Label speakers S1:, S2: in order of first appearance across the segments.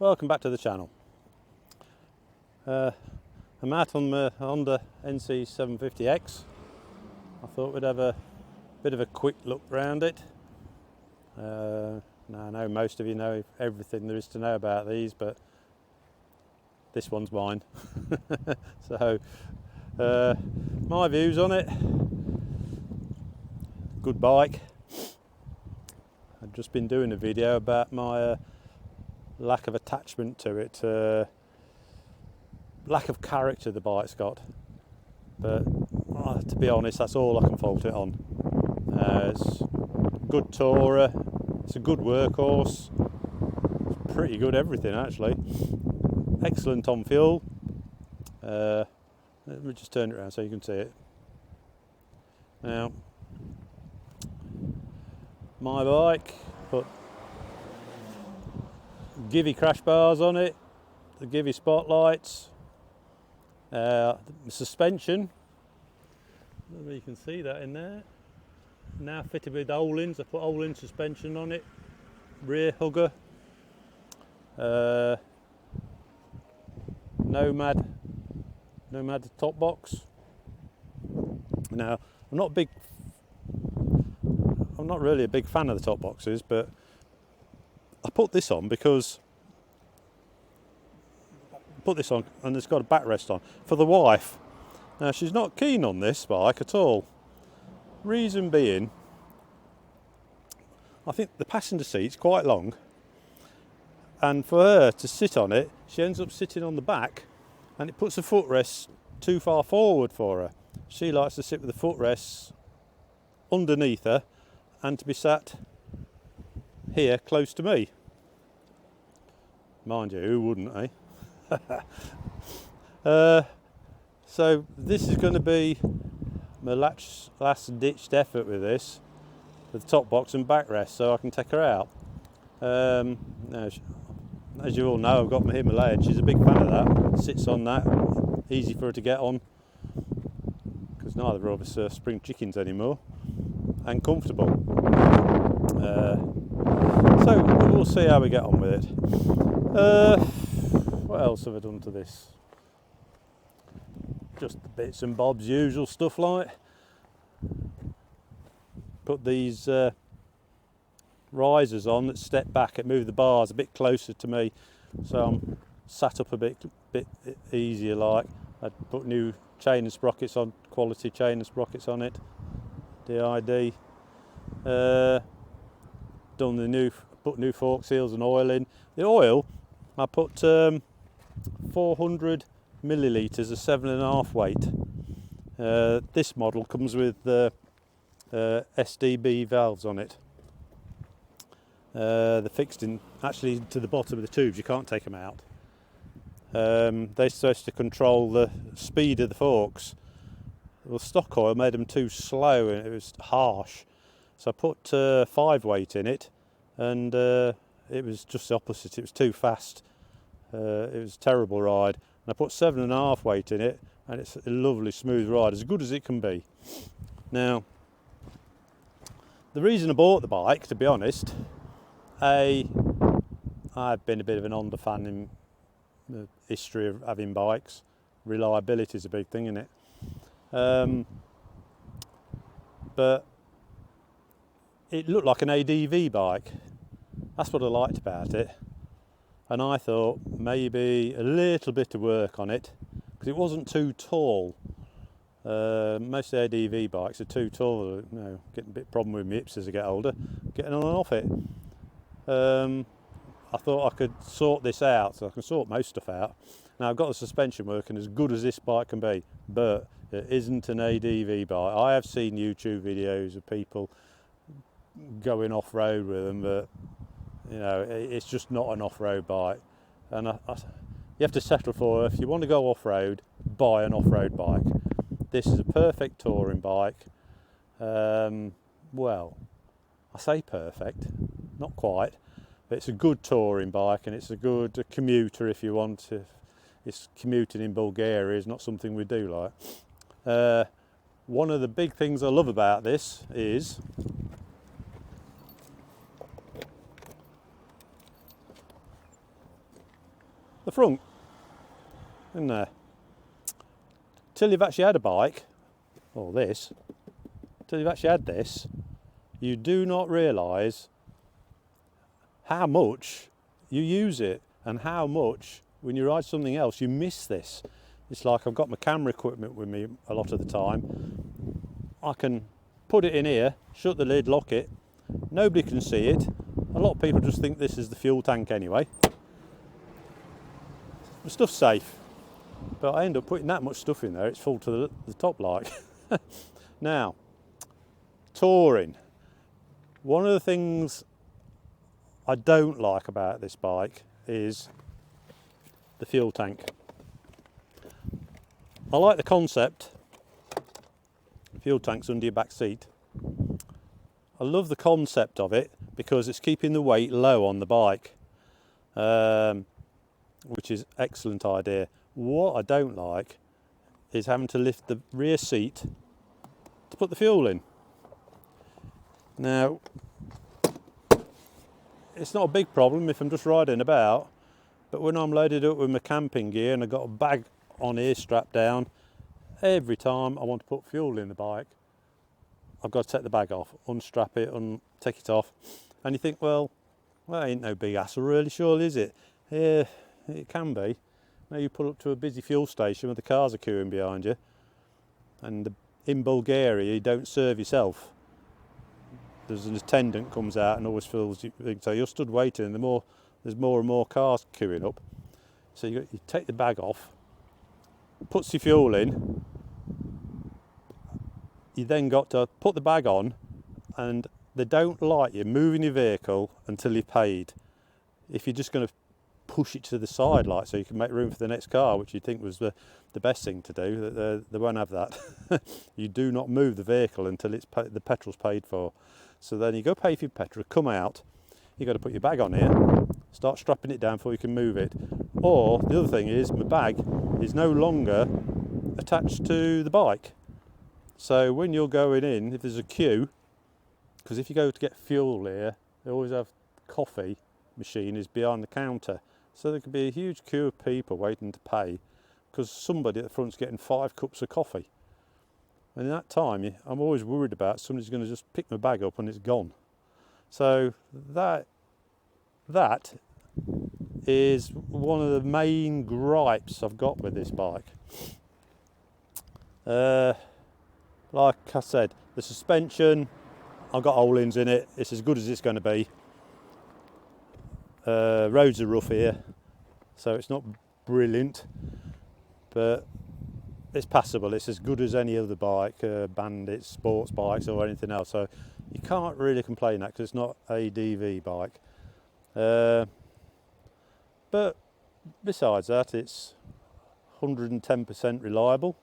S1: Welcome back to the channel. I'm out on the Honda NC750X. I thought we'd have a bit of a quick look round it. Now I know most of you know everything there is to know about these, but this one's mine. So my views on it: good bike. I've just been doing a video about my lack of attachment to it, lack of character the bike's got, but to be honest, that's all I can fault it on. It's a good tourer, it's a good workhorse, it's pretty good everything actually, excellent on fuel. Let me just turn it around so you can see it. Now, my bike, put Givey crash bars on it, the Givey spotlights, the suspension, you can see that in there, now fitted with Ohlins. I put Ohlins suspension on it, rear hugger, Nomad top box. Now I'm not really a big fan of the top boxes, but I put this on because and it's got a backrest on for the wife. Now she's not keen on this bike at all. Reason being, I think the passenger seat's quite long, and for her to sit on it, she ends up sitting on the back, and it puts the footrest too far forward for her. She likes to sit with the footrests underneath her and to be sat here close to me. Mind you, who wouldn't, eh? So this is going to be my last ditched effort with this, with the top box and backrest, so I can take her out. Now, as you all know, I've got my Himalayan. She's a big fan of that. Sits on that, easy for her to get on, because neither of us are spring chickens anymore, and comfortable. So we'll see how we get on with it. What else have I done to this? Just the bits and bobs, usual stuff like put these risers on that step back and move the bars a bit closer to me, so I'm sat up a bit easier. Like I put new chain and sprockets on, quality chain and sprockets on it, DID. Put new fork seals and oil in. The oil, I put 400 millilitres of 7.5 weight. This model comes with SDB valves on it. They're fixed in actually to the bottom of the tubes. You can't take them out. They're supposed to control the speed of the forks. Well, stock oil made them too slow and it was harsh. So I put 5 weight in it, and it was just the opposite. It was too fast. It was a terrible ride. And I put 7.5 weight in it, and it's a lovely smooth ride, as good as it can be. Now, the reason I bought the bike, to be honest, I've been a bit of an Honda fan in the history of having bikes. Reliability is a big thing, isn't it? But it looked like an ADV bike. That's what I liked about it. And I thought maybe a little bit of work on it, because it wasn't too tall. Most ADV bikes are too tall. You know, getting a bit problem with my hips as I get older, getting on and off it. I thought I could sort this out, so I can sort most stuff out. Now I've got the suspension working as good as this bike can be, but it isn't an ADV bike. I have seen YouTube videos of people going off-road with them, but you know, it's just not an off-road bike. And you have to settle for, if you want to go off-road, buy an off-road bike. This is a perfect touring bike. Well, I say perfect, not quite, but it's a good touring bike, and it's a good commuter if you want to. It's commuting in Bulgaria is not something we do like. One of the big things I love about this is the front, isn't there? Till you've actually had a bike, or this, till you've actually had this, you do not realise how much you use it and how much, when you ride something else, you miss this. It's like I've got my camera equipment with me a lot of the time. I can put it in here, shut the lid, lock it, nobody can see it. A lot of people just think this is the fuel tank anyway. The stuff's safe, but I end up putting that much stuff in there, it's full to the top like. Now, touring. One of the things I don't like about this bike is the fuel tank. I like the concept, fuel tank's under your back seat. I love the concept of it because it's keeping the weight low on the bike, which is an excellent idea. What I don't like is having to lift the rear seat to put the fuel in. Now, it's not a big problem if I'm just riding about, but when I'm loaded up with my camping gear and I've got a bag on here strapped down, every time I want to put fuel in the bike, I've got to take the bag off, unstrap it, take it off, and you think, well, that ain't no big hassle really, surely, is it? Yeah, it can be. Now you pull up to a busy fuel station where the cars are queuing behind you, and in Bulgaria you don't serve yourself. There's an attendant comes out and always fills you, so you're stood waiting, and there's more and more cars queuing up. So you take the bag off, puts your fuel in, you then got to put the bag on, and they don't like you moving your vehicle until you're paid. If you're just going to push it to the side like so you can make room for the next car, which you think was the best thing to do, they won't have that. You do not move the vehicle until the petrol's paid for. So then you go pay for your petrol, come out, you've got to put your bag on here, start strapping it down before you can move it. Or the other thing is, my bag is no longer attached to the bike. So when you're going in, if there's a queue, because if you go to get fuel here, they always have coffee machine is behind the counter. So there could be a huge queue of people waiting to pay because somebody at the front's getting 5 cups of coffee. And in that time, I'm always worried about somebody's going to just pick my bag up and it's gone. So that is one of the main gripes I've got with this bike. Like I said, the suspension, I've got O-rings in it, it's as good as it's going to be. Roads are rough here, so it's not brilliant, but it's passable. It's as good as any other bike, Bandit, sports bikes or anything else, so you can't really complain that because it's not a DV bike. But besides that, it's 110% reliable.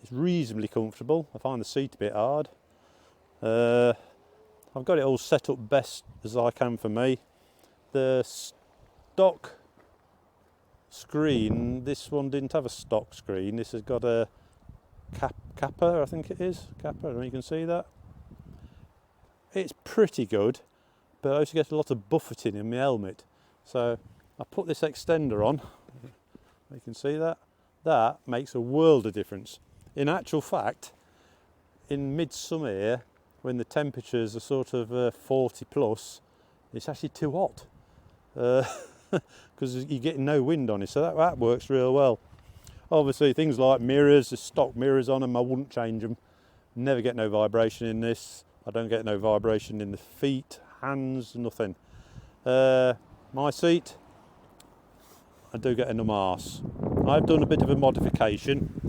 S1: It's reasonably comfortable. I find the seat a bit hard. I've got it all set up best as I can for me. The stock screen, this one didn't have a stock screen. This has got a Kappa, I think it is. Kappa, I don't know if you can see that. It's pretty good, but I also get a lot of buffeting in my helmet. So I put this extender on. You can see that. That makes a world of difference. In actual fact, in midsummer here, when the temperatures are sort of 40 plus, it's actually too hot because you're getting no wind on it, so that works real well. Obviously things like mirrors, the stock mirrors on them, I wouldn't change them. Never get no vibration in this. I don't get no vibration in the feet, hands, nothing. My seat, I do get a numb arse. I've done a bit of a modification.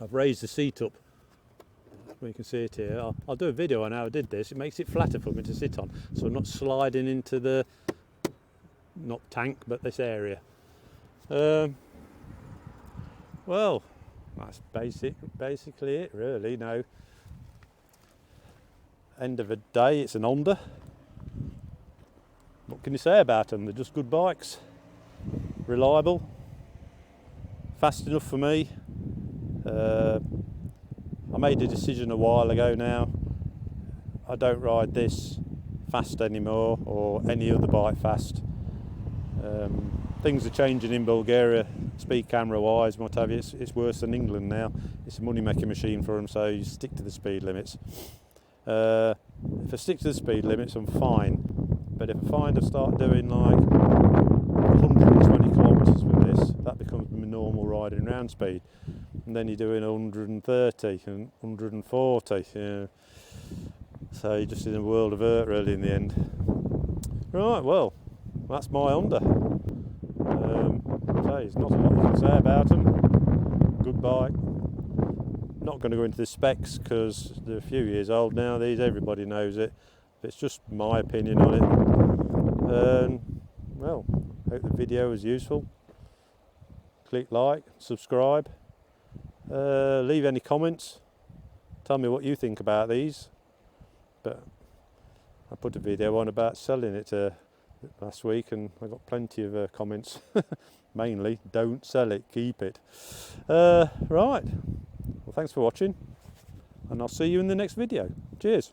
S1: I've raised the seat up. You can see it here. I'll do a video on how I did this. It makes it flatter for me to sit on, so I'm not sliding into the, not tank, but this area. Well, that's basically it really. Now, end of the day, it's an Honda. What can you say about them? They're just good bikes. Reliable. Fast enough for me. I made a decision a while ago now. I don't ride this fast anymore or any other bike fast. Things are changing in Bulgaria, speed camera wise, what have you. It's worse than England now. It's a money making machine for them, so you stick to the speed limits. If I stick to the speed limits, I'm fine. But if I find I start doing like 120 kilometres with this, that becomes my normal riding round speed. And then you're doing 130 and 140. So you're just in a world of hurt really in the end. Right, well, that's my Honda. There's not a lot you can say about them. Good bike. Not going to go into the specs because they're a few years old now. Everybody knows it. It's just my opinion on it. Well, hope the video was useful. Click like, subscribe. Leave any comments. Tell me what you think about these. But I put a video on about selling it last week, and I got plenty of comments. Mainly, don't sell it, keep it. Right, well, thanks for watching, and I'll see you in the next video. Cheers.